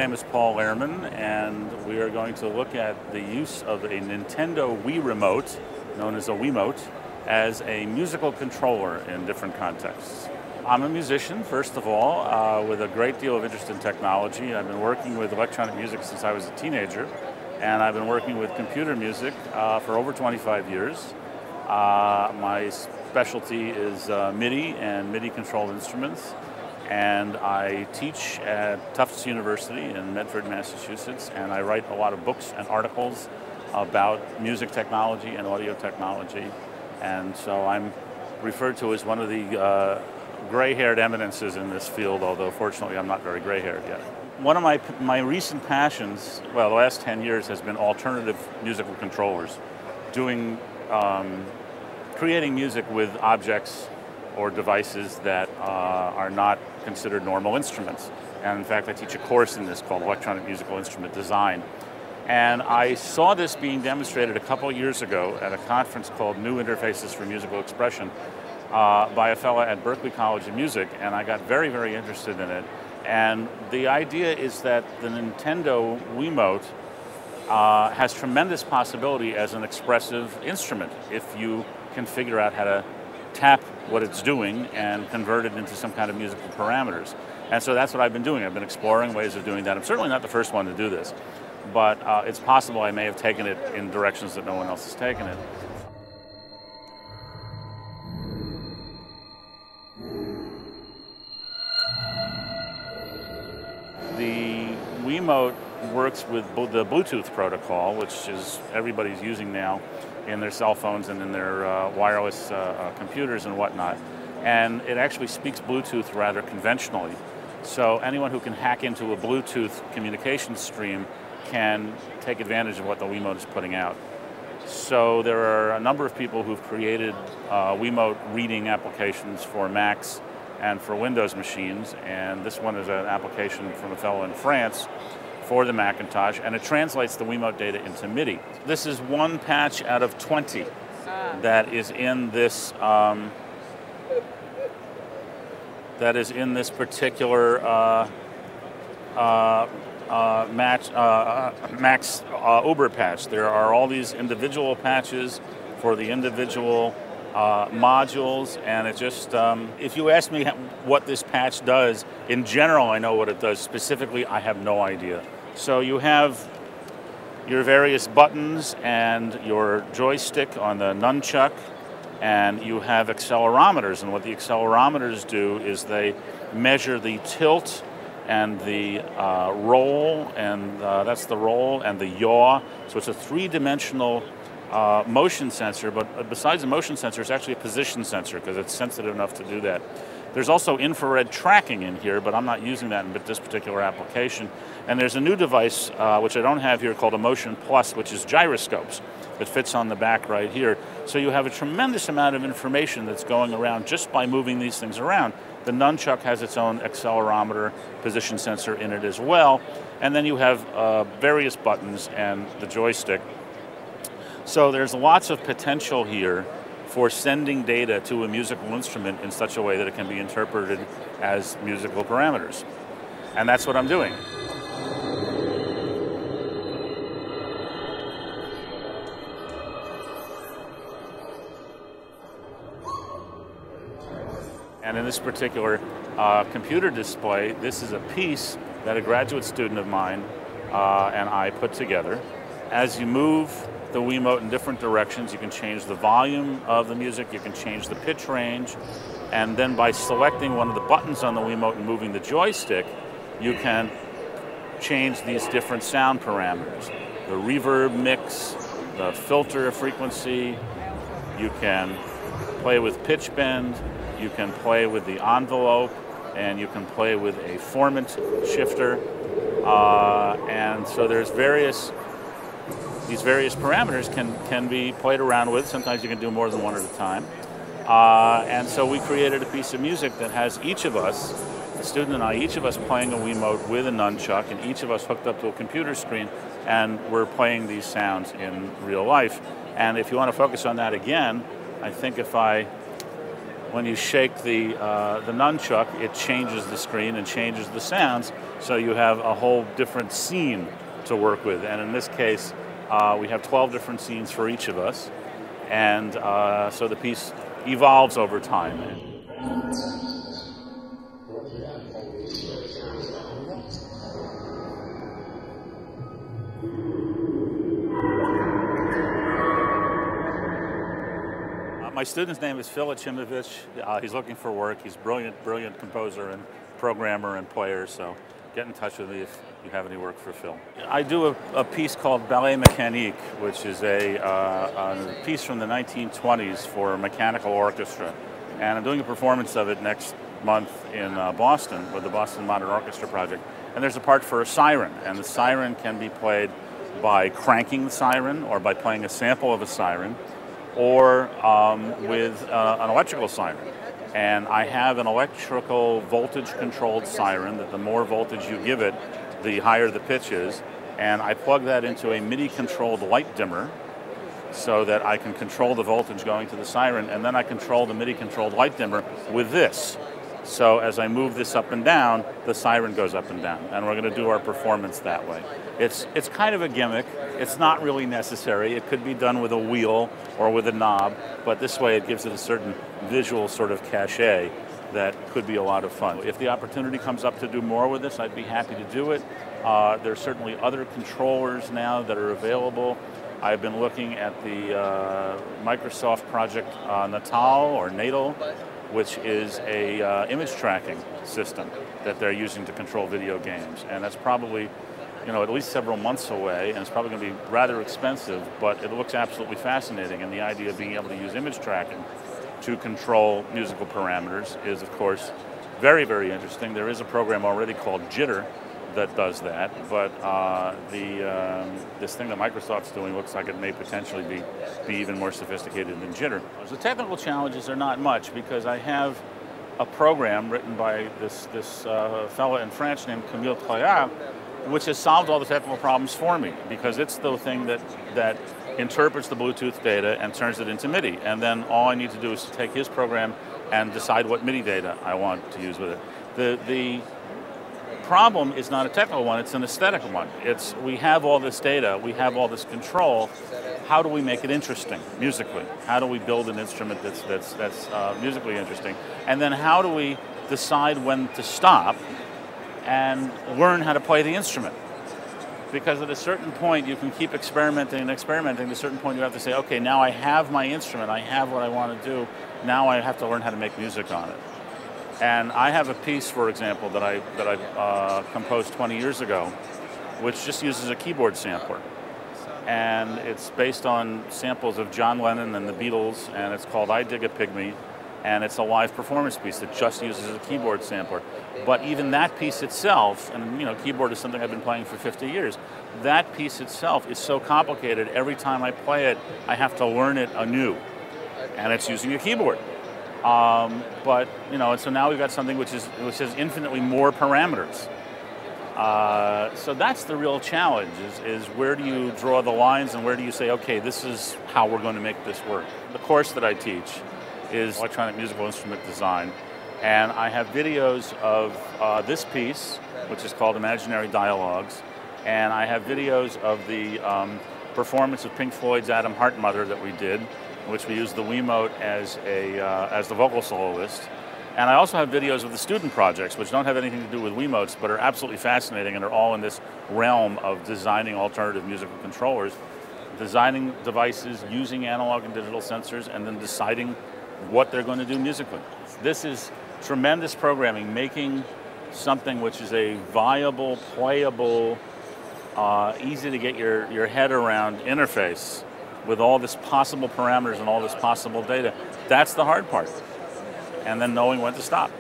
name is Paul Lehrman, and we are going to look at the use of a Nintendo Wii remote, known as a Wiimote, as a musical controller in different contexts. I'm a musician, first of all, with a great deal of interest in technology. I've been working with electronic music since I was a teenager, and I've been working with computer music for over 25 years. My specialty is MIDI and MIDI-controlled instruments, and I teach at Tufts University in Medford, Massachusetts, and I write a lot of books and articles about music technology and audio technology, and so I'm referred to as one of the gray-haired eminences in this field, although fortunately I'm not very gray-haired yet. One of my recent passions, well, the last 10 years, has been alternative musical controllers, creating music with objects or devices that are not considered normal instruments. And in fact, I teach a course in this called Electronic Musical Instrument Design. And I saw this being demonstrated a couple years ago at a conference called New Interfaces for Musical Expression by a fellow at Berklee College of Music, and I got very, very interested in it. And the idea is that the Nintendo Wiimote has tremendous possibility as an expressive instrument if you can figure out how to tap what it's doing and convert it into some kind of musical parameters. And so that's what I've been doing. I've been exploring ways of doing that. I'm certainly not the first one to do this, but it's possible I may have taken it in directions that no one else has taken it. The Wiimote works with the Bluetooth protocol, which is everybody's using now in their cell phones and in their wireless computers and whatnot. And it actually speaks Bluetooth rather conventionally. So anyone who can hack into a Bluetooth communication stream can take advantage of what the Wiimote is putting out. So there are a number of people who've created Wiimote reading applications for Macs and for Windows machines, and this one is an application from a fellow in France for the Macintosh, and it translates the Wiimote data into MIDI. This is one patch out of 20 that is in this particular Max Uber patch. There are all these individual patches for the individual modules, and it just, if you ask me what this patch does, in general I know what it does. Specifically, I have no idea. So you have your various buttons and your joystick on the nunchuck, and you have accelerometers, and what the accelerometers do is they measure the tilt and the roll, and that's the roll, and the yaw. So it's a three-dimensional motion sensor, but besides the motion sensor, it's actually a position sensor because it's sensitive enough to do that. There's also infrared tracking in here, but I'm not using that in this particular application. And there's a new device, which I don't have here, called a Motion Plus, which is gyroscopes. It fits on the back right here. So you have a tremendous amount of information that's going around just by moving these things around. The nunchuck has its own accelerometer position sensor in it as well. And then you have various buttons and the joystick. So there's lots of potential here for sending data to a musical instrument in such a way that it can be interpreted as musical parameters. And that's what I'm doing. And in this particular computer display, this is a piece that a graduate student of mine and I put together. As you move the Wiimote in different directions, you can change the volume of the music, you can change the pitch range, and then by selecting one of the buttons on the Wiimote and moving the joystick, you can change these different sound parameters. The reverb mix, the filter frequency, you can play with pitch bend, you can play with the envelope, and you can play with a formant shifter, and so there's these various parameters can be played around with. Sometimes you can do more than one at a time. And so we created a piece of music that has each of us, the student and I, each of us playing a Wiimote with a nunchuck, and each of us hooked up to a computer screen, and we're playing these sounds in real life. And if you want to focus on that again, I think if I when you shake the nunchuck, it changes the screen and changes the sounds, so you have a whole different scene to work with. And in this case, we have 12 different scenes for each of us, and so the piece evolves over time. My student's name is Phil Achimovich. He's looking for work. He's a brilliant composer and programmer and player, so get in touch with me if you have any work for Phil. I do a piece called Ballet Mécanique, which is a piece from the 1920s for a mechanical orchestra. And I'm doing a performance of it next month in Boston with the Boston Modern Orchestra Project. And there's a part for a siren, and the siren can be played by cranking the siren or by playing a sample of a siren, or with an electrical siren. And I have an electrical voltage-controlled siren that the more voltage you give it, the higher the pitch is. And I plug that into a MIDI-controlled light dimmer so that I can control the voltage going to the siren, and then I control the MIDI-controlled light dimmer with this. So as I move this up and down, the siren goes up and down. And we're going to do our performance that way. It's kind of a gimmick. It's not really necessary. It could be done with a wheel or with a knob, but this way it gives it a certain visual sort of cachet that could be a lot of fun. If the opportunity comes up to do more with this, I'd be happy to do it. There's certainly other controllers now that are available. I've been looking at the Microsoft project Natal or Natal, which is a image tracking system that they're using to control video games. And that's probably, at least several months away, and it's probably going to be rather expensive, but it looks absolutely fascinating. And the idea of being able to use image tracking to control musical parameters is, of course, very, very interesting. There is a program already called Jitter that does that, but this thing that Microsoft's doing looks like it may potentially be even more sophisticated than Jitter. The technical challenges are not much, because I have a program written by this fellow in France named Camille Troyat, which has solved all the technical problems for me, because it's the thing that interprets the Bluetooth data and turns it into MIDI. And then all I need to do is to take his program and decide what MIDI data I want to use with it. The problem is not a technical one, it's an aesthetic one. We have all this data, we have all this control. How do we make it interesting musically? How do we build an instrument that's musically interesting? And then how do we decide when to stop and learn how to play the instrument? Because at a certain point you can keep experimenting and experimenting. At a certain point you have to say, okay, now I have my instrument, I have what I want to do, now I have to learn how to make music on it. And I have a piece, for example, that I composed 20 years ago, which just uses a keyboard sampler. And it's based on samples of John Lennon and the Beatles, and it's called I Dig a Pygmy, and it's a live performance piece that just uses a keyboard sampler. But even that piece itself, and keyboard is something I've been playing for 50 years, that piece itself is so complicated, every time I play it, I have to learn it anew. And it's using a keyboard. But so now we've got something which has infinitely more parameters. So that's the real challenge: is where do you draw the lines, and where do you say, okay, this is how we're going to make this work? The course that I teach is electronic musical instrument design, and I have videos of this piece, which is called Imaginary Dialogues, and I have videos of the performance of Pink Floyd's Adam Hart Mother that we did, in which we used the Wiimote as the vocal soloist. And I also have videos of the student projects, which don't have anything to do with Wiimotes, but are absolutely fascinating and are all in this realm of designing alternative musical controllers, designing devices using analog and digital sensors, and then deciding what they're going to do musically. This is tremendous programming, making something which is a viable, playable, easy to get your head around interface with all this possible parameters and all this possible data. That's the hard part. And then knowing when to stop.